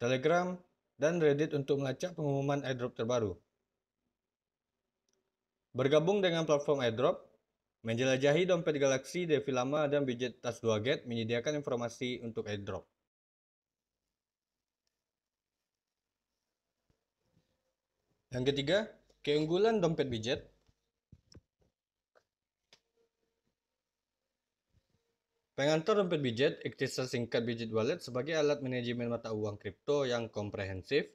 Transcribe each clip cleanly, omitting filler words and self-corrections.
Telegram, dan Reddit untuk melacak pengumuman airdrop terbaru. Bergabung dengan platform airdrop, menjelajahi dompet Galaxy, Devilama, dan widget tas 2get menyediakan informasi untuk airdrop. Yang ketiga, keunggulan dompet widget. Pengantar dompet widget, ikhtisar singkat widget wallet sebagai alat manajemen mata uang kripto yang komprehensif.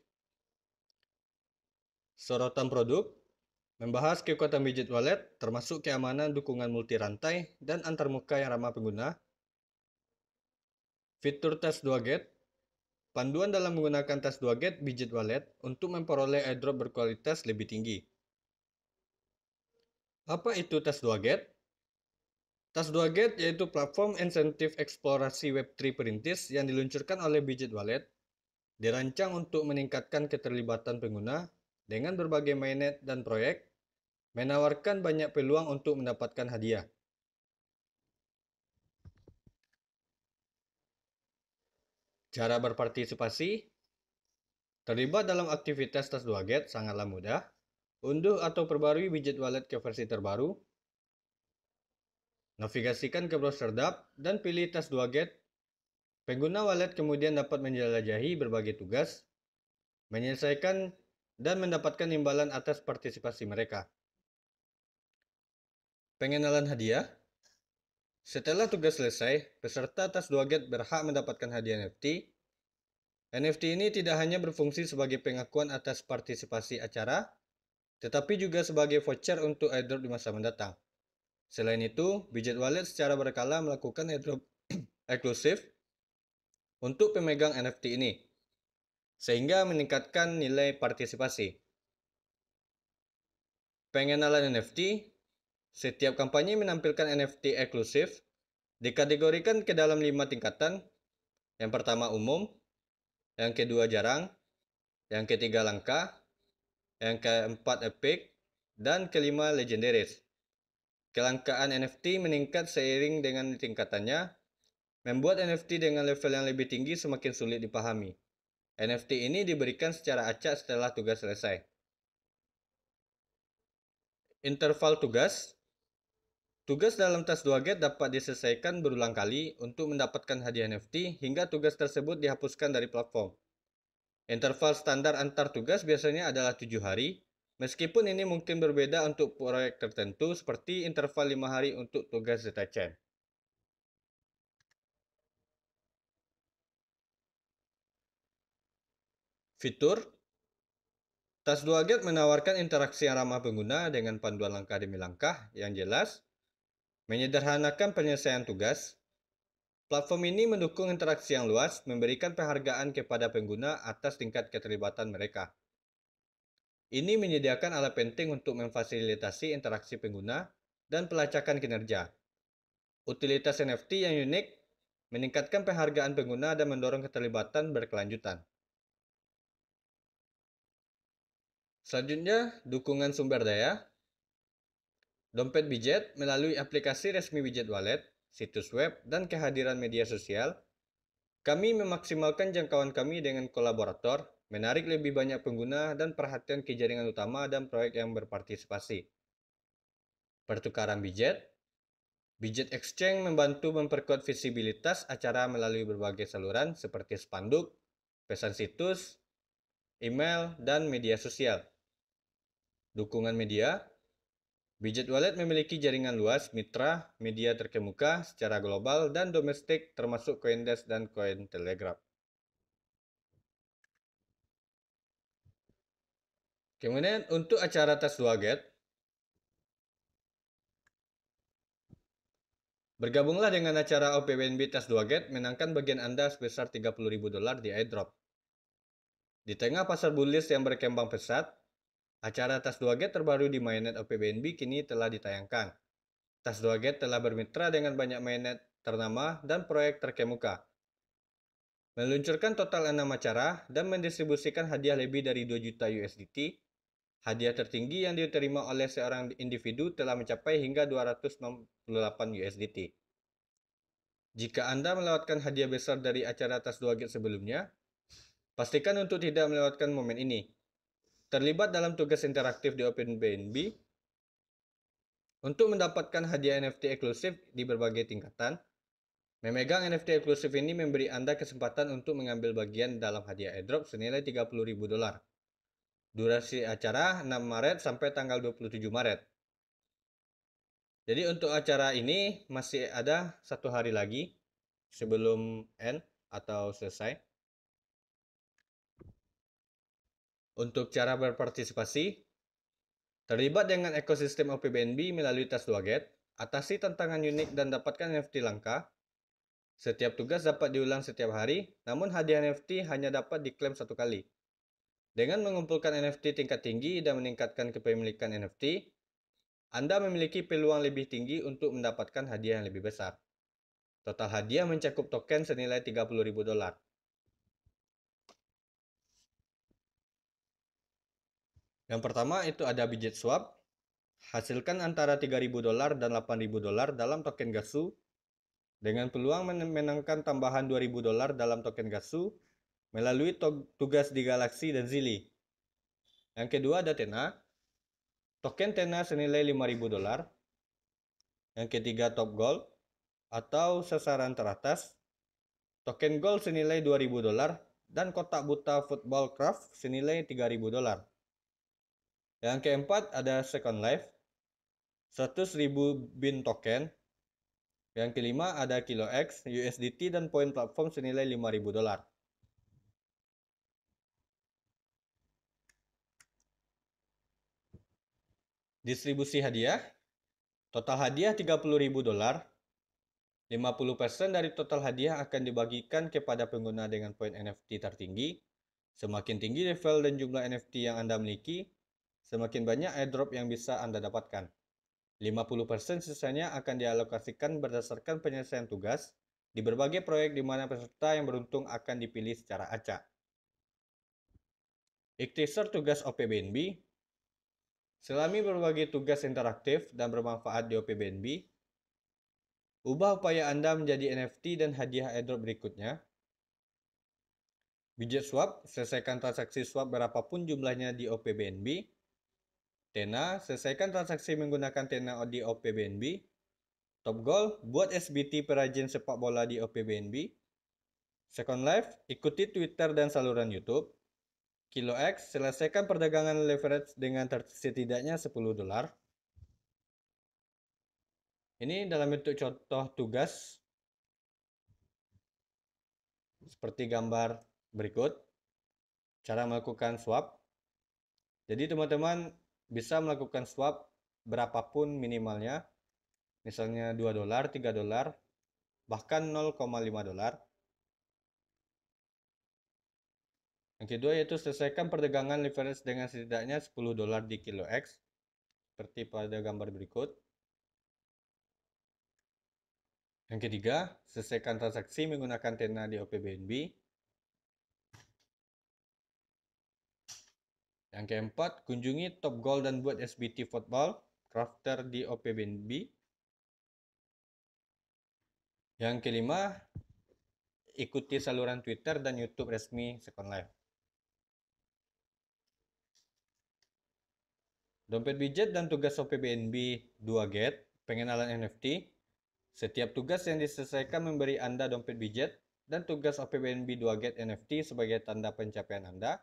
Sorotan produk, membahas kekuatan widget wallet, termasuk keamanan, dukungan multi rantai, dan antarmuka yang ramah pengguna. Fitur tas 2get, panduan dalam menggunakan tas 2get widget wallet untuk memperoleh airdrop berkualitas lebih tinggi. Apa itu tas 2get? Tas 2get yaitu platform insentif eksplorasi Web3 perintis yang diluncurkan oleh widget wallet, dirancang untuk meningkatkan keterlibatan pengguna dengan berbagai mainnet dan proyek, menawarkan banyak peluang untuk mendapatkan hadiah. Cara berpartisipasi, terlibat dalam aktivitas tas 2get sangatlah mudah. Unduh atau perbarui widget wallet ke versi terbaru. Navigasikan ke browser dApp dan pilih tas 2get. Pengguna wallet kemudian dapat menjelajahi berbagai tugas, menyelesaikan dan mendapatkan imbalan atas partisipasi mereka. Pengenalan hadiah. Setelah tugas selesai, peserta tas 2get berhak mendapatkan hadiah NFT. NFT ini tidak hanya berfungsi sebagai pengakuan atas partisipasi acara, tetapi juga sebagai voucher untuk airdrop di masa mendatang. Selain itu, widget wallet secara berkala melakukan airdrop eksklusif untuk pemegang NFT ini, sehingga meningkatkan nilai partisipasi. Pengenalan NFT, setiap kampanye menampilkan NFT eksklusif, dikategorikan ke dalam 5 tingkatan. Yang pertama umum, yang kedua jarang, yang ketiga langka, yang keempat epic, dan kelima legendaris. Kelangkaan NFT meningkat seiring dengan tingkatannya, membuat NFT dengan level yang lebih tinggi semakin sulit dipahami. NFT ini diberikan secara acak setelah tugas selesai. Interval tugas. Tugas dalam tas 2get dapat diselesaikan berulang kali untuk mendapatkan hadiah NFT hingga tugas tersebut dihapuskan dari platform. Interval standar antar tugas biasanya adalah 7 hari, meskipun ini mungkin berbeda untuk proyek tertentu seperti interval 5 hari untuk tugas Zeta Chain. Fitur, tas 2get menawarkan interaksi yang ramah pengguna dengan panduan langkah demi langkah yang jelas, menyederhanakan penyelesaian tugas. Platform ini mendukung interaksi yang luas, memberikan penghargaan kepada pengguna atas tingkat keterlibatan mereka. Ini menyediakan alat penting untuk memfasilitasi interaksi pengguna dan pelacakan kinerja. Utilitas NFT yang unik meningkatkan penghargaan pengguna dan mendorong keterlibatan berkelanjutan. Selanjutnya, dukungan sumber daya. Dompet widget melalui aplikasi resmi widget wallet, situs web, dan kehadiran media sosial. Kami memaksimalkan jangkauan kami dengan kolaborator, menarik lebih banyak pengguna, dan perhatian ke jaringan utama dan proyek yang berpartisipasi. Pertukaran widget. Widget Exchange membantu memperkuat visibilitas acara melalui berbagai saluran seperti spanduk, pesan situs, email, dan media sosial. Dukungan media. Widget wallet memiliki jaringan luas mitra media terkemuka secara global dan domestik termasuk CoinDesk dan Cointelegraph. Kemudian untuk acara tas 2get, bergabunglah dengan acara OPBNB tas 2get, menangkan bagian Anda sebesar $30.000 di airdrop. Di tengah pasar bullish yang berkembang pesat, acara tas 2get terbaru di mainnet OPBNB kini telah ditayangkan. Tas 2get telah bermitra dengan banyak mainnet ternama dan proyek terkemuka, meluncurkan total 6 acara dan mendistribusikan hadiah lebih dari 2 juta USDT. Hadiah tertinggi yang diterima oleh seorang individu telah mencapai hingga 268 USDT. Jika Anda melewatkan hadiah besar dari acara tas 2get sebelumnya, Pastikan untuk tidak melewatkan momen ini. Terlibat dalam tugas interaktif di OpenBNB untuk mendapatkan hadiah NFT eksklusif di berbagai tingkatan. Memegang NFT eksklusif ini memberi Anda kesempatan untuk mengambil bagian dalam hadiah airdrop senilai $30.000. Durasi acara 6 Maret sampai tanggal 27 Maret. Jadi untuk acara ini masih ada 1 hari lagi sebelum end atau selesai. Untuk cara berpartisipasi, terlibat dengan ekosistem OPBNB melalui tas 2Get, atasi tantangan unik dan dapatkan NFT langka. Setiap tugas dapat diulang setiap hari, namun hadiah NFT hanya dapat diklaim 1 kali. Dengan mengumpulkan NFT tingkat tinggi dan meningkatkan kepemilikan NFT, Anda memiliki peluang lebih tinggi untuk mendapatkan hadiah yang lebih besar. Total hadiah mencakup token senilai $30.000. Yang pertama itu ada Bijet Swap. Hasilkan antara $3.000 dan $8.000 dalam token GASU dengan peluang menangkan tambahan $2.000 dalam token GASU melalui tugas di Galaxy dan Zilli. Yang kedua ada Tena. Token Tena senilai $5.000. Yang ketiga Top Gold atau sasaran teratas. Token Gold senilai $2.000 dan kotak buta Football Craft senilai $3.000. Yang keempat ada Second Life, 100.000 BIN token. Yang kelima ada KiloX, USDT dan poin platform senilai $5.000. Distribusi hadiah, total hadiah $30.000. 50% dari total hadiah akan dibagikan kepada pengguna dengan poin NFT tertinggi. Semakin tinggi level dan jumlah NFT yang Anda miliki, semakin banyak airdrop yang bisa Anda dapatkan. 50% sisanya akan dialokasikan berdasarkan penyelesaian tugas di berbagai proyek di mana peserta yang beruntung akan dipilih secara acak. Ikhtisar tugas OPBNB. Selami berbagai tugas interaktif dan bermanfaat di OPBNB, ubah upaya Anda menjadi NFT dan hadiah airdrop berikutnya. Bijet Swap, selesaikan transaksi swap berapapun jumlahnya di OPBNB. Tena, selesaikan transaksi menggunakan Tena di OPBNB. Top Goal, buat SBT perajin sepak bola di OPBNB. Second Life, ikuti Twitter dan saluran YouTube. KiloX, selesaikan perdagangan leverage dengan setidaknya $10. Ini dalam bentuk contoh tugas seperti gambar berikut. Cara melakukan swap. Jadi teman-teman bisa melakukan swap berapapun minimalnya. Misalnya $2, $3, bahkan $0,5. Yang kedua yaitu selesaikan perdagangan leverage dengan setidaknya $10 di KiloX. Seperti pada gambar berikut. Yang ketiga, selesaikan transaksi menggunakan Tena di OPBNB. Yang keempat, kunjungi Top Goal dan buat SBT Football Crafter di OPBNB. Yang kelima, ikuti saluran Twitter dan YouTube resmi Second Life. Dompet Bijet dan tugas OPBNB 2Get, pengenalan NFT. Setiap tugas yang diselesaikan memberi Anda dompet Bijet dan tugas OPBNB 2Get NFT sebagai tanda pencapaian Anda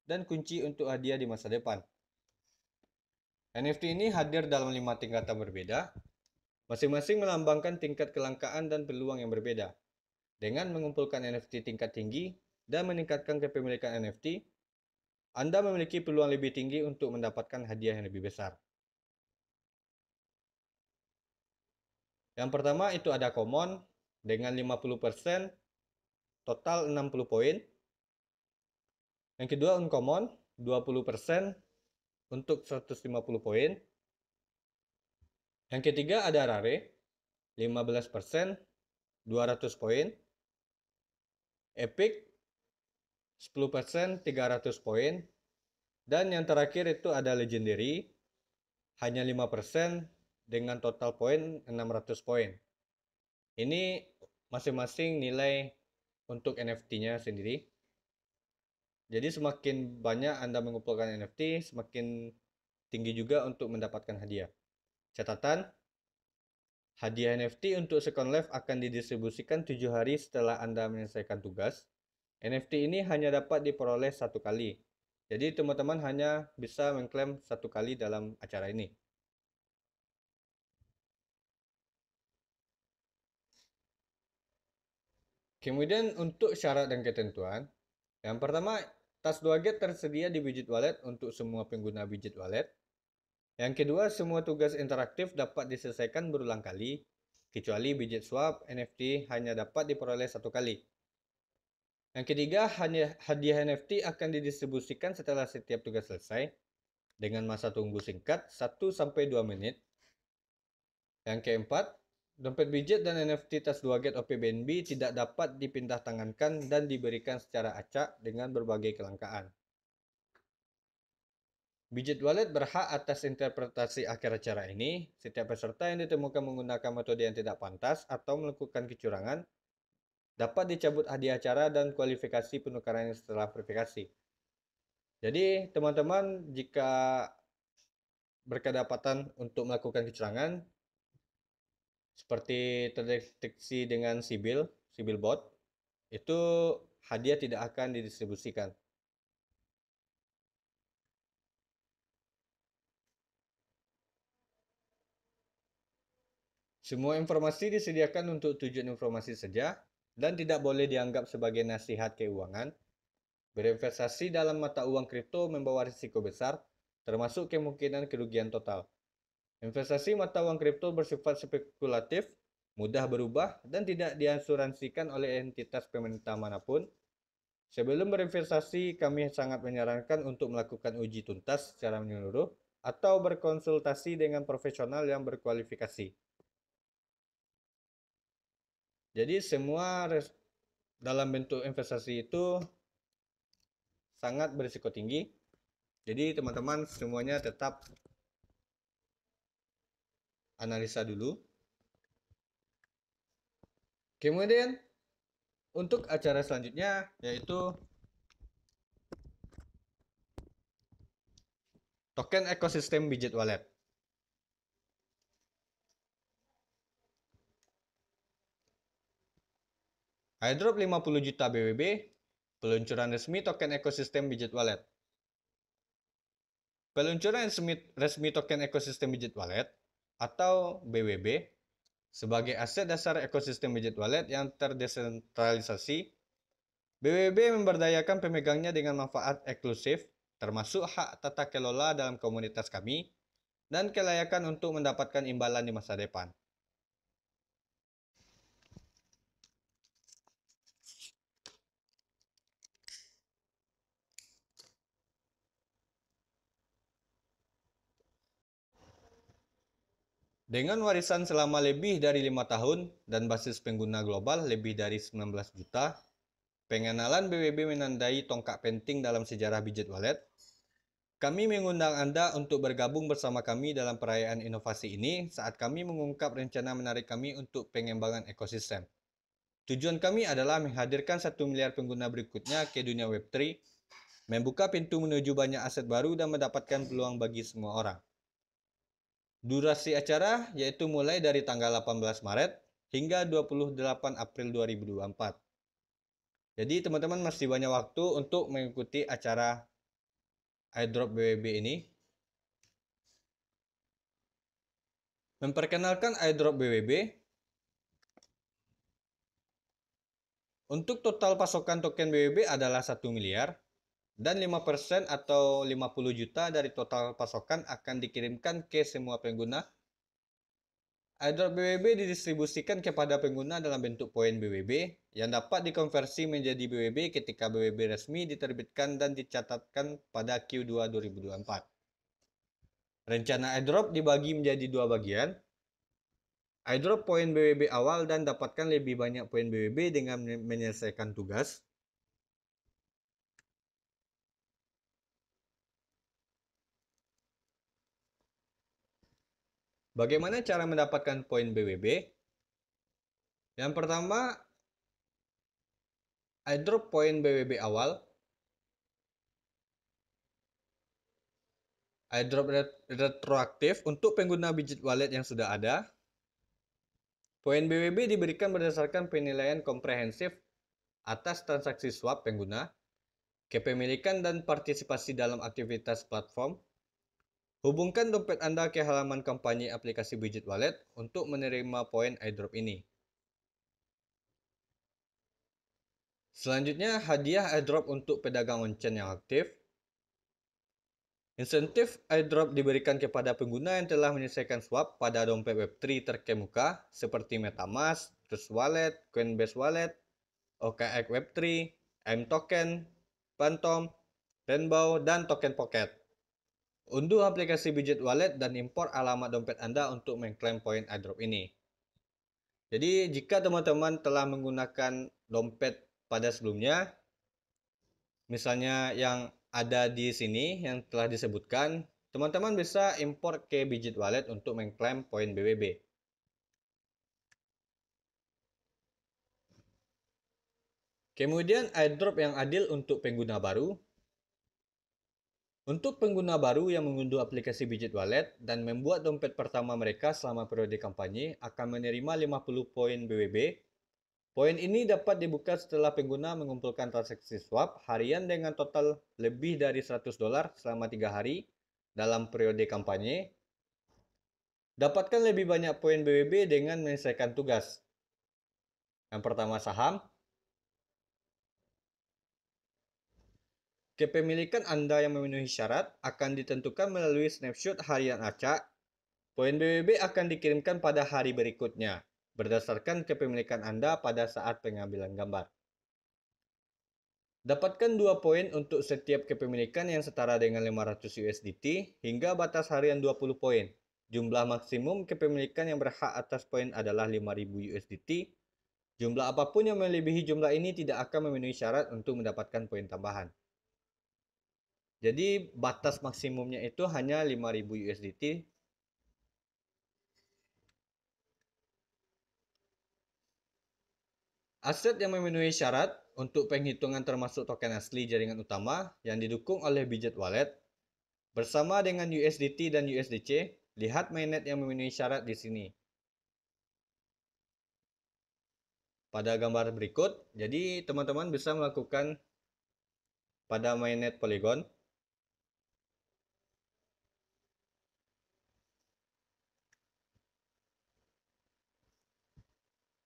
dan kunci untuk hadiah di masa depan. NFT ini hadir dalam 5 tingkatan berbeda, masing-masing melambangkan tingkat kelangkaan dan peluang yang berbeda. Dengan mengumpulkan NFT tingkat tinggi dan meningkatkan kepemilikan NFT, Anda memiliki peluang lebih tinggi untuk mendapatkan hadiah yang lebih besar. Yang pertama itu ada common dengan 50%, total 60 poin. Yang kedua uncommon, 20% untuk 150 poin. Yang ketiga ada rare, 15%, 200 poin. Epic, 10%, 300 poin. Dan yang terakhir itu ada legendary, hanya 5% dengan total poin 600 poin. Ini masing-masing nilai untuk NFT-nya sendiri. Jadi semakin banyak Anda mengumpulkan NFT, semakin tinggi juga untuk mendapatkan hadiah. Catatan, hadiah NFT untuk Second Life akan didistribusikan 7 hari setelah Anda menyelesaikan tugas. NFT ini hanya dapat diperoleh satu kali. Jadi teman-teman hanya bisa mengklaim satu kali dalam acara ini. Kemudian untuk syarat dan ketentuan, yang pertama, tas 2GET tersedia di Widget Wallet untuk semua pengguna Widget Wallet. Yang kedua, semua tugas interaktif dapat diselesaikan berulang kali, kecuali Widget Swap NFT hanya dapat diperoleh satu kali. Yang ketiga, hadiah NFT akan didistribusikan setelah setiap tugas selesai dengan masa tunggu singkat 1-2 menit. Yang keempat, dompet widget dan NFT tas 2GET OP-BNB tidak dapat dipindah tangankan dan diberikan secara acak dengan berbagai kelangkaan. Widget Wallet berhak atas interpretasi akhir acara ini. Setiap peserta yang ditemukan menggunakan metode yang tidak pantas atau melakukan kecurangan dapat dicabut hadiah acara dan kualifikasi penukarannya setelah verifikasi. Jadi, teman-teman jika berkedapatan untuk melakukan kecurangan seperti terdeteksi dengan Sibil bot, itu hadiah tidak akan didistribusikan. Semua informasi disediakan untuk tujuan informasi saja dan tidak boleh dianggap sebagai nasihat keuangan. Berinvestasi dalam mata uang kripto membawa risiko besar, termasuk kemungkinan kerugian total. Investasi mata uang kripto bersifat spekulatif, mudah berubah, dan tidak diasuransikan oleh entitas pemerintah manapun. Sebelum berinvestasi, kami sangat menyarankan untuk melakukan uji tuntas secara menyeluruh atau berkonsultasi dengan profesional yang berkualifikasi. Jadi semua dalam bentuk investasi itu sangat berisiko tinggi. Jadi teman-teman semuanya tetap analisa dulu. Kemudian untuk acara selanjutnya yaitu token ekosistem Widget Wallet. Airdrop 50 juta BWB, peluncuran resmi token ekosistem Widget Wallet. Peluncuran resmi token ekosistem Widget Wallet atau BWB sebagai aset dasar ekosistem Widget Wallet yang terdesentralisasi. BWB memberdayakan pemegangnya dengan manfaat eksklusif, termasuk hak tata kelola dalam komunitas kami, dan kelayakan untuk mendapatkan imbalan di masa depan. Dengan warisan selama lebih dari 5 tahun dan basis pengguna global lebih dari 19 juta, pengenalan BWB menandai tongkat penting dalam sejarah Widget Wallet. Kami mengundang Anda untuk bergabung bersama kami dalam perayaan inovasi ini saat kami mengungkap rencana menarik kami untuk pengembangan ekosistem. Tujuan kami adalah menghadirkan 1 miliar pengguna berikutnya ke dunia Web3, membuka pintu menuju banyak aset baru dan mendapatkan peluang bagi semua orang. Durasi acara yaitu mulai dari tanggal 18 Maret hingga 28 April 2024. Jadi teman-teman masih banyak waktu untuk mengikuti acara airdrop BWB ini. Memperkenalkan airdrop BWB. Untuk total pasokan token BWB adalah 1 miliar dan 5% atau 50 juta dari total pasokan akan dikirimkan ke semua pengguna. Airdrop BWB didistribusikan kepada pengguna dalam bentuk poin BWB yang dapat dikonversi menjadi BWB ketika BWB resmi diterbitkan dan dicatatkan pada Q2 2024. Rencana airdrop dibagi menjadi 2 bagian. Airdrop poin BWB awal dan dapatkan lebih banyak poin BWB dengan menyelesaikan tugas. Bagaimana cara mendapatkan poin BWB? Yang pertama, airdrop poin BWB awal. airdrop retroaktif untuk pengguna Bijit Wallet yang sudah ada. Poin BWB diberikan berdasarkan penilaian komprehensif atas transaksi swap pengguna, kepemilikan dan partisipasi dalam aktivitas platform. Hubungkan dompet Anda ke halaman kampanye aplikasi Bijit Wallet untuk menerima poin airdrop ini. Selanjutnya, hadiah airdrop untuk pedagang on-chain yang aktif. Insentif airdrop diberikan kepada pengguna yang telah menyelesaikan swap pada dompet Web3 terkemuka seperti MetaMask, Trust Wallet, Coinbase Wallet, OKX Web3, M Token, Phantom, Rainbow, dan Token Pocket. Unduh aplikasi Bijit Wallet dan impor alamat dompet Anda untuk mengklaim poin airdrop ini. Jadi, jika teman-teman telah menggunakan dompet pada sebelumnya, misalnya yang ada di sini yang telah disebutkan, teman-teman bisa import ke Bijit Wallet untuk mengklaim poin BWB. Kemudian airdrop yang adil untuk pengguna baru. Untuk pengguna baru yang mengunduh aplikasi Bijit Wallet dan membuat dompet pertama mereka selama periode kampanye akan menerima 50 poin BWB. Poin ini dapat dibuka setelah pengguna mengumpulkan transaksi swap harian dengan total lebih dari $100 selama 3 hari dalam periode kampanye. Dapatkan lebih banyak poin BWB dengan menyelesaikan tugas. Yang pertama, saham. Kepemilikan Anda yang memenuhi syarat akan ditentukan melalui snapshot harian acak. Poin BWB akan dikirimkan pada hari berikutnya, berdasarkan kepemilikan Anda pada saat pengambilan gambar. Dapatkan 2 poin untuk setiap kepemilikan yang setara dengan 500 USDT hingga batas harian 20 poin. Jumlah maksimum kepemilikan yang berhak atas poin adalah 5.000 USDT. Jumlah apapun yang melebihi jumlah ini tidak akan memenuhi syarat untuk mendapatkan poin tambahan. Jadi batas maksimumnya itu hanya 5.000 USDT. Aset yang memenuhi syarat untuk penghitungan termasuk token asli jaringan utama yang didukung oleh Bijit Wallet bersama dengan USDT dan USDC. Lihat mainnet yang memenuhi syarat di sini. Pada gambar berikut, jadi teman-teman bisa melakukan pada mainnet Polygon.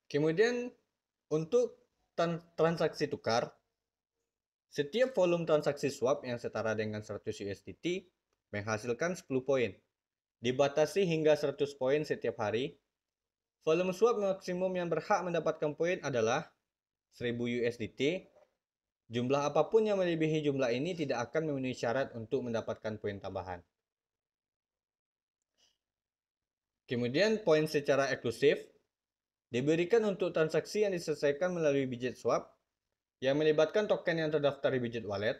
Kemudian untuk transaksi tukar, setiap volume transaksi swap yang setara dengan 100 USDT menghasilkan 10 poin. Dibatasi hingga 100 poin setiap hari. Volume swap maksimum yang berhak mendapatkan poin adalah 1000 USDT. Jumlah apapun yang melebihi jumlah ini tidak akan memenuhi syarat untuk mendapatkan poin tambahan. Kemudian poin secara eksklusif diberikan untuk transaksi yang diselesaikan melalui Bijit Swap yang melibatkan token yang terdaftar di Bijit Wallet.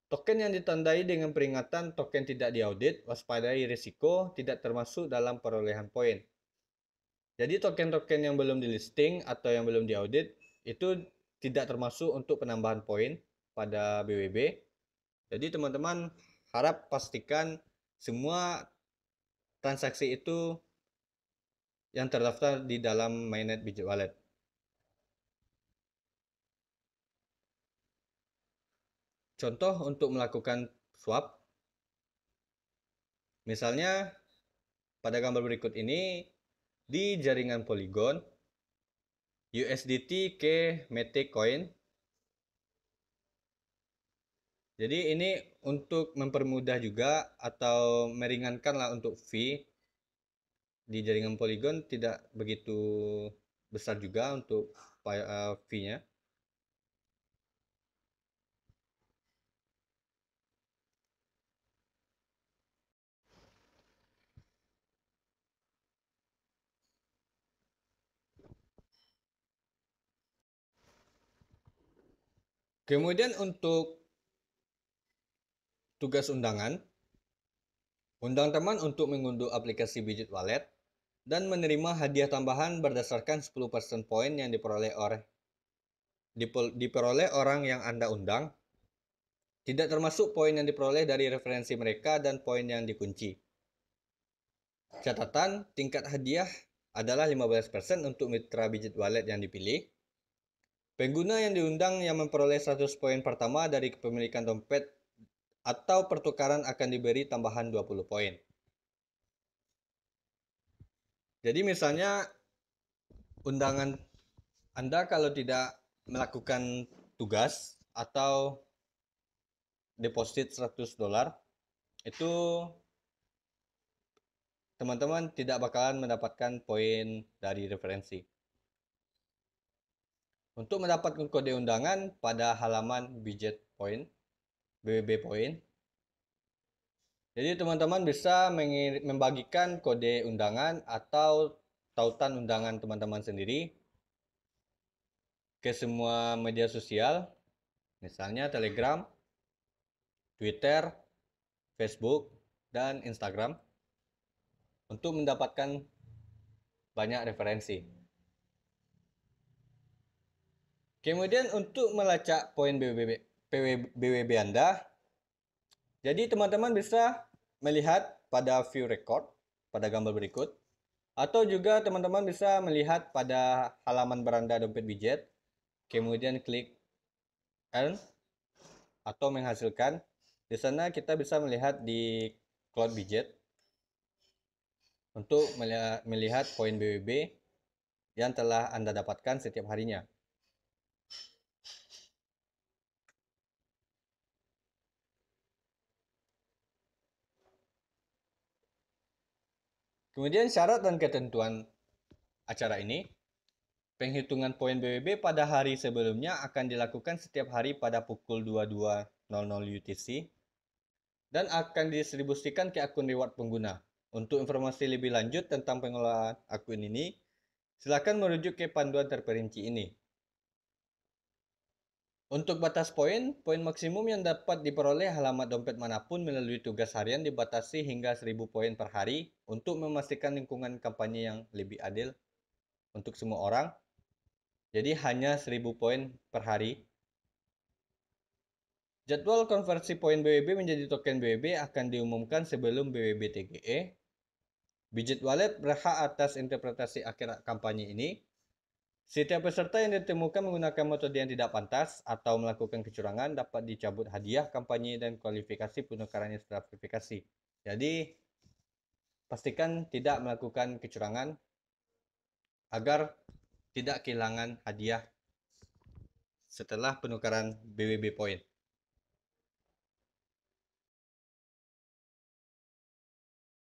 Token yang ditandai dengan peringatan token tidak diaudit, waspadai risiko, tidak termasuk dalam perolehan poin. Jadi token-token yang belum di listing atau yang belum diaudit itu tidak termasuk untuk penambahan poin pada BWB. Jadi teman-teman harap pastikan semua transaksi itu yang terdaftar di dalam mainnet Bijit Wallet. Contoh untuk melakukan swap. Misalnya pada gambar berikut ini di jaringan Polygon USDT ke Matic Coin. Jadi ini untuk mempermudah juga atau meringankan lah untuk fee. Di jaringan Polygon tidak begitu besar juga untuk fee-nya. Kemudian untuk tugas undangan, undang teman untuk mengunduh aplikasi Bijit Wallet dan menerima hadiah tambahan berdasarkan 10% poin yang diperoleh orang yang Anda undang. Tidak termasuk poin yang diperoleh dari referensi mereka dan poin yang dikunci. Catatan, tingkat hadiah adalah 15% untuk mitra Bijit Wallet yang dipilih. Pengguna yang diundang yang memperoleh 100 poin pertama dari kepemilikan dompet atau pertukaran akan diberi tambahan 20 poin. Jadi misalnya undangan Anda kalau tidak melakukan tugas atau deposit $100, itu teman-teman tidak bakalan mendapatkan poin dari referensi. Untuk mendapatkan kode undangan pada halaman Bijit Point, BWB Point, jadi teman-teman bisa membagikan kode undangan atau tautan undangan teman-teman sendiri ke semua media sosial, misalnya Telegram, Twitter, Facebook, dan Instagram, untuk mendapatkan banyak referensi. Kemudian untuk melacak poin BWB Anda, jadi teman-teman bisa melihat pada view record pada gambar berikut, atau juga teman-teman bisa melihat pada halaman beranda dompet Bijit, kemudian klik earn atau menghasilkan. Di sana kita bisa melihat di cloud Bijit untuk melihat poin BWB yang telah Anda dapatkan setiap harinya. Kemudian syarat dan ketentuan acara ini, penghitungan poin BWB pada hari sebelumnya akan dilakukan setiap hari pada pukul 22.00 UTC dan akan didistribusikan ke akun reward pengguna. Untuk informasi lebih lanjut tentang pengelolaan akun ini, silakan merujuk ke panduan terperinci ini. Untuk batas poin, poin maksimum yang dapat diperoleh alamat dompet manapun melalui tugas harian dibatasi hingga 1000 poin per hari untuk memastikan lingkungan kampanye yang lebih adil untuk semua orang. Jadi hanya 1000 poin per hari. Jadwal konversi poin BWB menjadi token BWB akan diumumkan sebelum BWB TGE. Bijit Wallet berhak atas interpretasi akhir kampanye ini. Setiap peserta yang ditemukan menggunakan metode yang tidak pantas atau melakukan kecurangan dapat dicabut hadiah kampanye dan kualifikasi penukarannya setelah verifikasi. Jadi, pastikan tidak melakukan kecurangan agar tidak kehilangan hadiah setelah penukaran BWB Point.